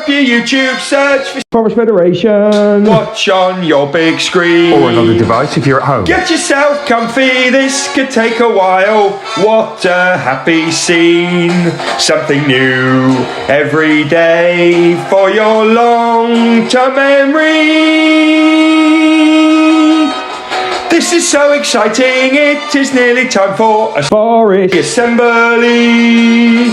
up your YouTube, search for Forest Federation. watch on your big screen. Or another device if you're at home. Get yourself comfy, this could take a while. What a happy scene. Something new every day for your long-term memory. This is so exciting, it is nearly time for a Forest assembly.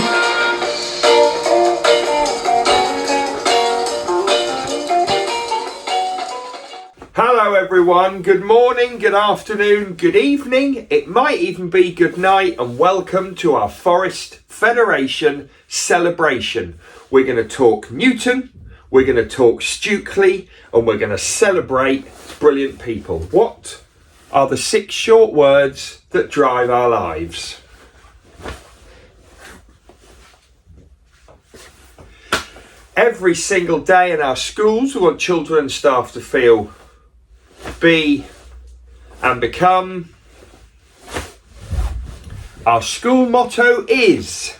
Hello everyone, good morning, good afternoon, good evening, it might even be good night, and welcome to our Forest Federation celebration. We're going to talk Newton, we're going to talk Stukely, and we're going to celebrate brilliant people. What are the 6 short words that drive our lives? Every single day in our schools, we want children and staff to feel, be and become. Our school motto is,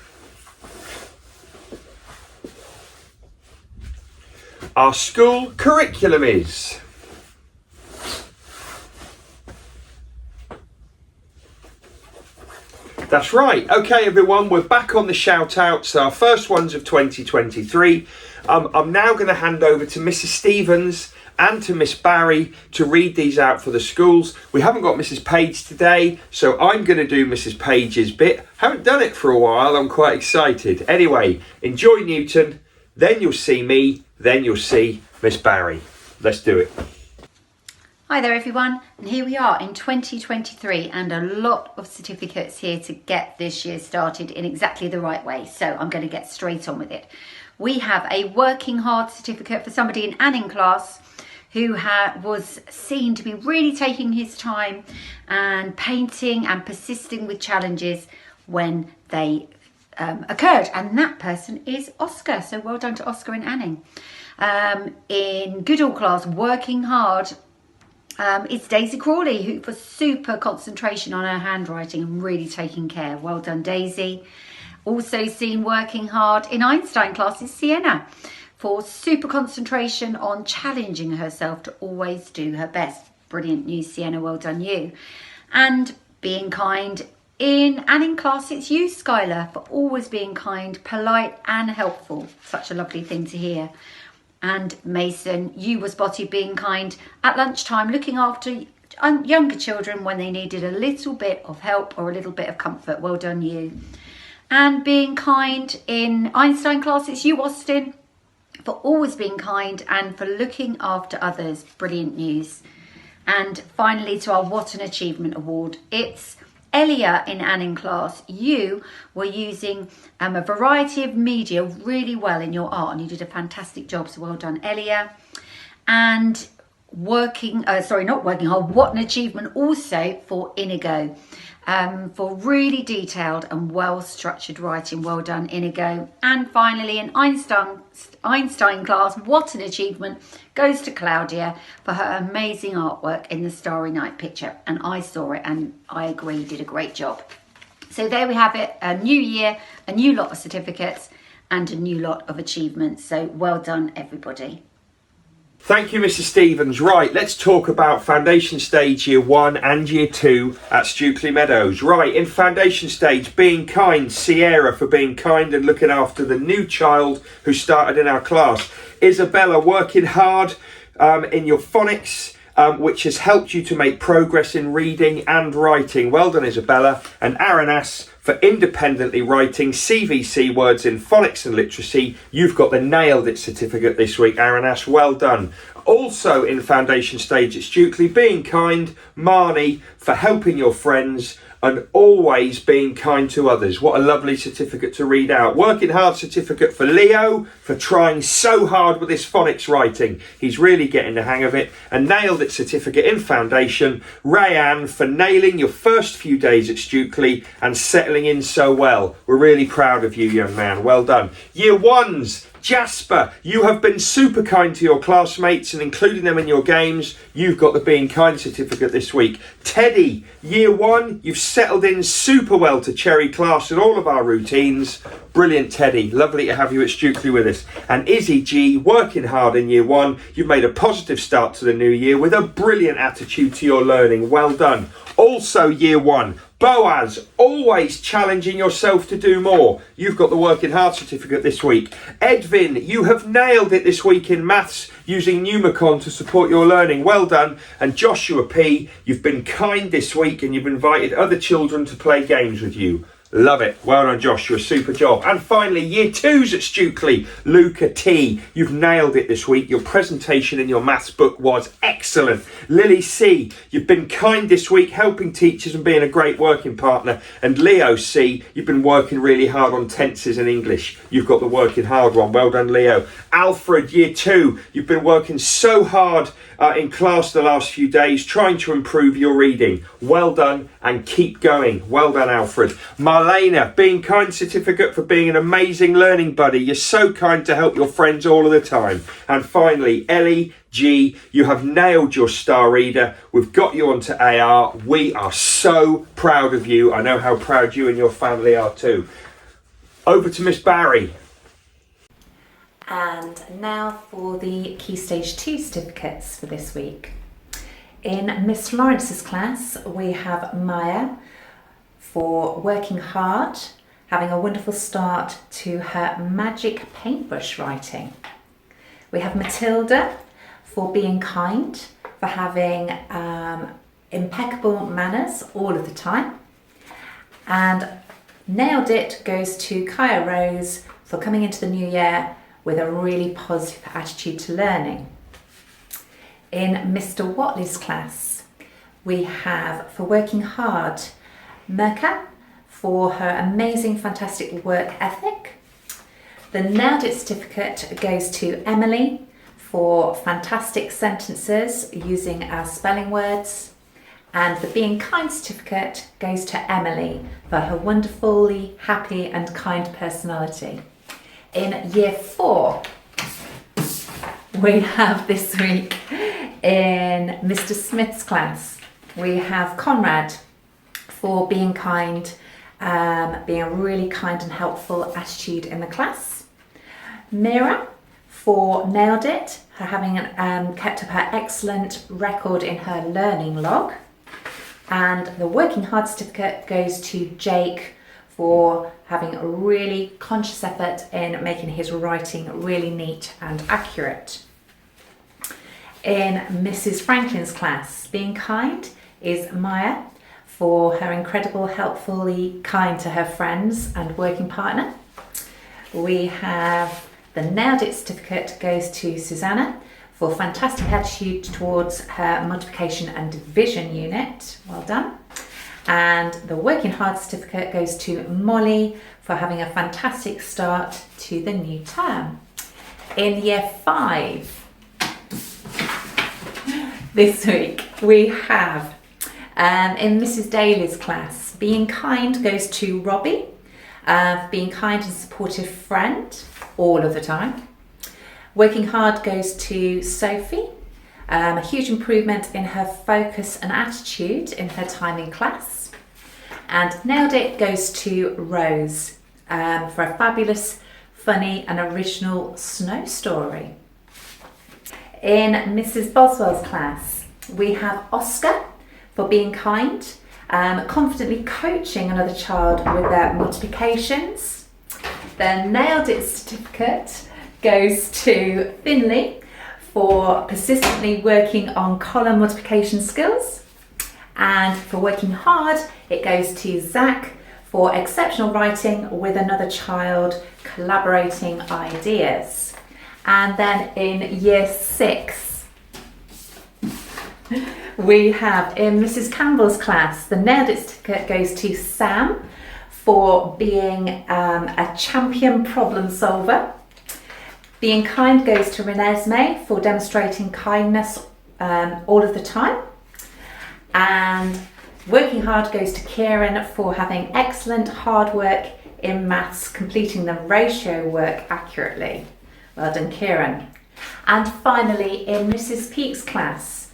our school curriculum is, that's right. Okay everyone, we're back on the shout outs, our first ones of 2023. I'm now going to hand over to Mrs. Stevens and to Miss Barry to read these out for the schools. We haven't got Mrs. Page today, so I'm going to do Mrs. Page's bit. Haven't done it for a while, I'm quite excited. Anyway, enjoy Newton, then you'll see me, then you'll see Miss Barry. Let's do it. Hi there everyone, and here we are in 2023 and a lot of certificates here to get this year started in exactly the right way. So I'm going to get straight on with it. We have a working hard certificate for somebody in Anning class who was seen to be really taking his time and painting and persisting with challenges when they occurred. And that person is Oscar. So well done to Oscar and Anning. In Goodall class, working hard, it's Daisy Crawley, who for super concentration on her handwriting and really taking care. Well done, Daisy. Also seen working hard in Einstein class is Sienna, for super concentration on challenging herself to always do her best. Brilliant news, Sienna, well done you. And being kind in Anning class, it's you, Skylar, for always being kind, polite and helpful. Such a lovely thing to hear. And Mason, you were spotted being kind at lunchtime, looking after younger children when they needed a little bit of help or a little bit of comfort. Well done you. And being kind in Einstein class, it's you, Austin, for always being kind and for looking after others. Brilliant news. And finally, to our What an Achievement Award, it's Elia in Anning class. You were using a variety of media really well in your art and you did a fantastic job, so well done, Elia. And not working hard, What an Achievement also for Inigo, for really detailed and well structured writing. Well done, Inigo. And finally, in Einstein class, What an Achievement goes to Claudia for her amazing artwork in the Starry Night picture. And I saw it and I agree, you did a great job. So there we have it, a new year, a new lot of certificates and a new lot of achievements. So well done, everybody. Thank you, Mrs. Stevens. Right, let's talk about Foundation Stage Year 1 and Year 2 at Stukely Meadows. Right, in Foundation Stage, being kind, Sierra for being kind and looking after the new child who started in our class. Isabella working hard in your phonics, which has helped you to make progress in reading and writing. Well done, Isabella. And Aranas for independently writing CVC words in phonics and literacy. You've got the Nailed It certificate this week, Aranas. Well done. Also in Foundation Stage at Stukely, being kind, Marnie for helping your friends and always being kind to others. What a lovely certificate to read out. Working hard certificate for Leo for trying so hard with his phonics writing. He's really getting the hang of it. And Nailed It certificate in Foundation, Rayanne for nailing your first few days at Stukely and settling in so well. We're really proud of you, young man. Well done. Year 1s, Jasper, you have been super kind to your classmates and including them in your games. You've got the Being Kind certificate this this week. Teddy, year 1, you've settled in super well to Cherry class and all of our routines. Brilliant, Teddy. Lovely to have you at Stukely with us. And Izzy G, working hard in year 1. You've made a positive start to the new year with a brilliant attitude to your learning. Well done. Also, year 1, Boaz, always challenging yourself to do more. You've got the working hard certificate this week. Edvin, you have nailed it this week in maths using Numicon to support your learning. Well done. And Joshua P, you've been kind this week and you've invited other children to play games with you. Love it. Well done, Joshua. Super job. And finally, year 2s at Stukely. Luca T, you've nailed it this week. Your presentation in your maths book was excellent. Lily C, you've been kind this week, helping teachers and being a great working partner. And Leo C, you've been working really hard on tenses and English. You've got the working hard one. Well done, Leo. Alfred, year 2, you've been working so hard in class the last few days, trying to improve your reading. Well done and keep going. Well done, Alfred. Marlena, being kind certificate for being an amazing learning buddy. You're so kind to help your friends all of the time. And finally, Ellie G, you have nailed your star reader. We've got you onto AR. We are so proud of you. I know how proud you and your family are too. Over to Miss Barry. And now for the Key Stage 2 certificates for this week. In Miss Lawrence's class, we have Maya for working hard, having a wonderful start to her magic paintbrush writing. We have Matilda for being kind, for having impeccable manners all of the time. And nailed it goes to Kaya Rose for coming into the new year with a really positive attitude to learning. In Mr. Watley's class, we have for working hard, Merka for her amazing, fantastic work ethic. The Nailed It certificate goes to Emily for fantastic sentences using our spelling words. And the Being Kind certificate goes to Emily for her wonderfully happy and kind personality. In year 4, we have this week in Mr. Smith's class, we have Conrad for being kind, being a really kind and helpful attitude in the class. Mira for Nailed It, her having kept up her excellent record in her learning log. And the Working Hard certificate goes to Jake for having a really conscious effort in making his writing really neat and accurate. In Mrs. Franklin's class, being kind is Maya for her incredible, helpfully kind to her friends and working partner. We have the Nailed It certificate goes to Susanna for fantastic attitude towards her multiplication and division unit. Well done. And the Working Hard certificate goes to Molly for having a fantastic start to the new term. In year 5, this week we have in Mrs. Daly's class, being kind goes to Robbie, being kind and supportive friend all of the time. Working hard goes to Sophie, a huge improvement in her focus and attitude in her time in class. And Nailed It goes to Rose for a fabulous, funny and original snow story. In Mrs. Boswell's class, we have Oscar for being kind, confidently coaching another child with their multiplications. The Nailed It certificate goes to Finley for persistently working on column multiplication skills. And for working hard, it goes to Zach for exceptional writing with another child, collaborating ideas. And then in year 6, we have in Mrs. Campbell's class, the Nailed It certificate goes to Sam for being a champion problem solver. Being kind goes to Renesmee for demonstrating kindness all of the time. And working hard goes to Kieran for having excellent hard work in maths, completing the ratio work accurately. Well done, Kieran. And finally, in Mrs. Peake's class,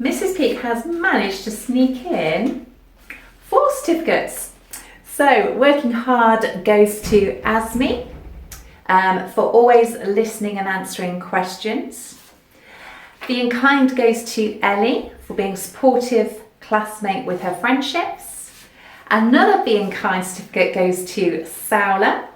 Mrs. Peak has managed to sneak in 4 certificates. So, working hard goes to Asmi for always listening and answering questions. Being kind goes to Ellie for being supportive classmate with her friendships. Another being kind certificate goes to Saula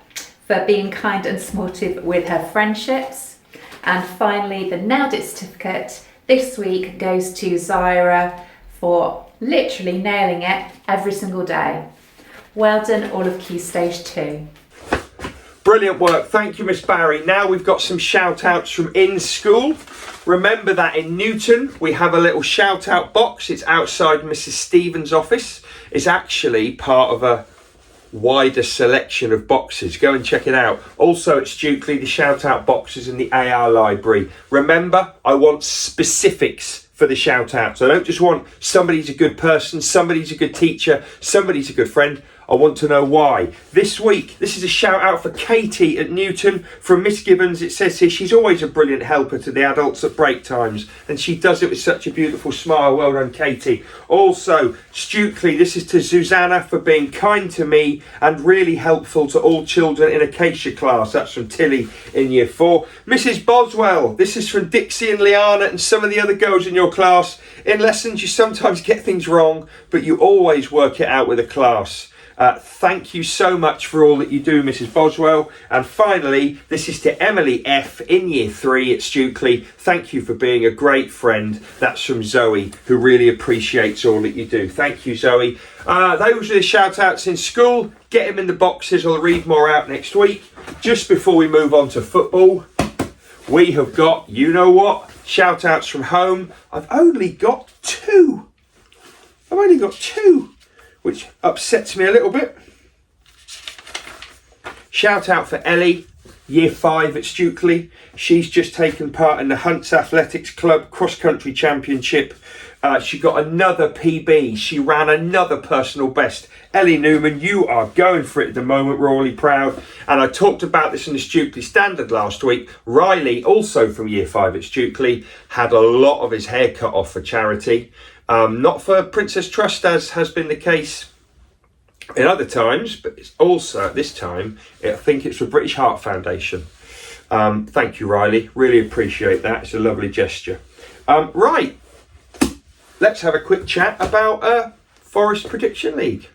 for being kind and supportive with her friendships. And finally, the Nailed It certificate this week goes to Zyra for literally nailing it every single day. Well done, all of Key Stage 2. Brilliant work. Thank you, Miss Barry. Now we've got some shout outs from in school. Remember that in Newton, we have a little shout out box. It's outside Mrs. Stevens' office. It's actually part of a wider selection of boxes. Go and check it out. Also at Stukely, the shout out boxes in the AR library. Remember, I want specifics for the shout outs. I don't just want somebody's a good person, somebody's a good teacher, somebody's a good friend. I want to know why. This week, this is a shout out for Katie at Newton from Miss Gibbons. It says here, she's always a brilliant helper to the adults at break times, and she does it with such a beautiful smile. Well done, Katie. Also, Stukely, this is to Susanna for being kind to me and really helpful to all children in Acacia class. That's from Tilly in year 4. Mrs. Boswell, this is from Dixie and Liana and some of the other girls in your class. In lessons, you sometimes get things wrong, but you always work it out with the class. Thank you so much for all that you do, Mrs. Boswell. And finally, this is to Emily F in year 3 at Stukely. Thank you for being a great friend. That's from Zoe, who really appreciates all that you do. Thank you, Zoe. Those are the shout outs in school. Get them in the boxes. I'll read more out next week. Just before we move on to football, we have got, you know what, shout outs from home. I've only got 2. Which upsets me a little bit. Shout out for Ellie, year 5 at Stukely. She's just taken part in the Hunts Athletics Club cross-country championship. She got another PB. She ran another personal best. Ellie Newman, you are going for it at the moment. We're really proud. And I talked about this in the Stukely Standard last week. Riley, also from year 5 at Stukely, had a lot of his hair cut off for charity. Not for Princess Trust, as has been the case in other times, but it's also, this time, I think it's for British Heart Foundation. Thank you, Riley. Really appreciate that. It's a lovely gesture. Right, let's have a quick chat about Forest Prediction League.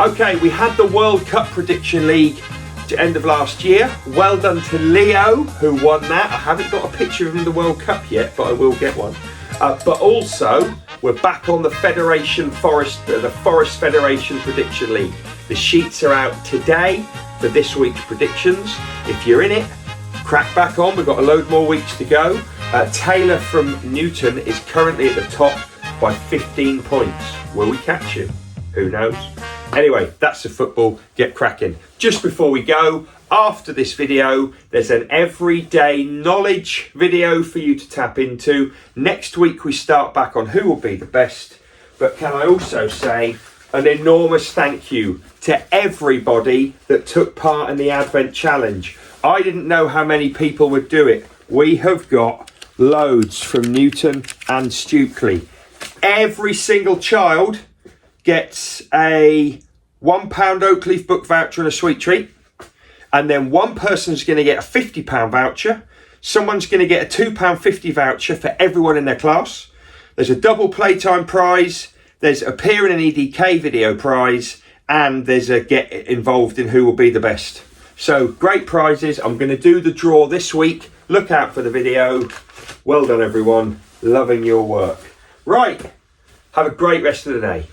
Okay, we had the World Cup Prediction League to end of last year. Well done to Leo, who won that. I haven't got a picture of him in the World Cup yet, but I will get one. But also, we're back on the Forest Federation Prediction League. The sheets are out today for this week's predictions. If you're in it, crack back on. We've got a load more weeks to go. Taylor from Newton is currently at the top by 15 points. Will we catch him? Who knows? Anyway, that's the football. Get cracking. Just before we go, after this video, there's an everyday knowledge video for you to tap into. Next week, we start back on who will be the best. But can I also say an enormous thank you to everybody that took part in the Advent Challenge. I didn't know how many people would do it. We have got loads from Newton and Stukely. Every single child gets a £1 Oakleaf book voucher and a sweet treat. And then one person's going to get a £50 voucher. Someone's going to get a £2.50 voucher for everyone in their class. There's a double playtime prize. There's appear in an EDK video prize. And there's a get involved in who will be the best. So great prizes. I'm going to do the draw this week. Look out for the video. Well done, everyone. Loving your work. Right. Have a great rest of the day.